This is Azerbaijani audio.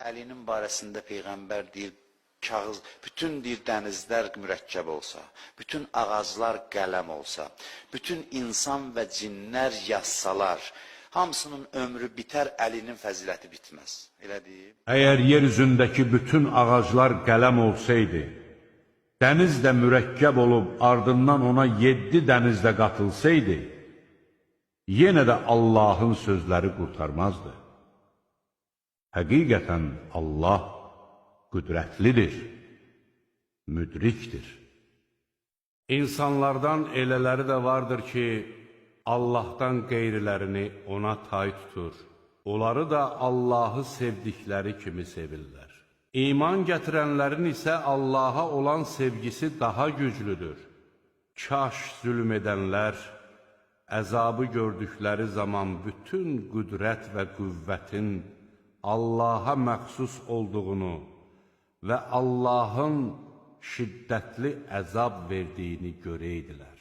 Əlinin barəsində Peyğəmbər deyir, kağız, bütün deyir, dənizlər mürəkkəb olsa, bütün ağaclar qələm olsa, bütün insan və cinlər yazsalar, hamısının ömrü bitər, əlinin fəziləti bitməz. Elə deyib. Əgər yer üzündəki bütün ağaclar qələm olsaydı, dəniz də mürəkkəb olub, ardından ona 7 dəniz də qatılsaydı, yenə də Allahın sözləri qurtarmazdı. Həqiqətən Allah qüdrətlidir, müdrikdir. İnsanlardan elələri də vardır ki, Allahdan qeyrilərini ona tay tutur. Onları da Allahı sevdikləri kimi sevirlər. İman gətirənlərin isə Allaha olan sevgisi daha güclüdür. Kaş zülm edənlər, əzabı gördükləri zaman bütün qüdrət və qüvvətin Allaha məxsus olduğunu və Allahın şiddətli əzab verdiyini görəydilər.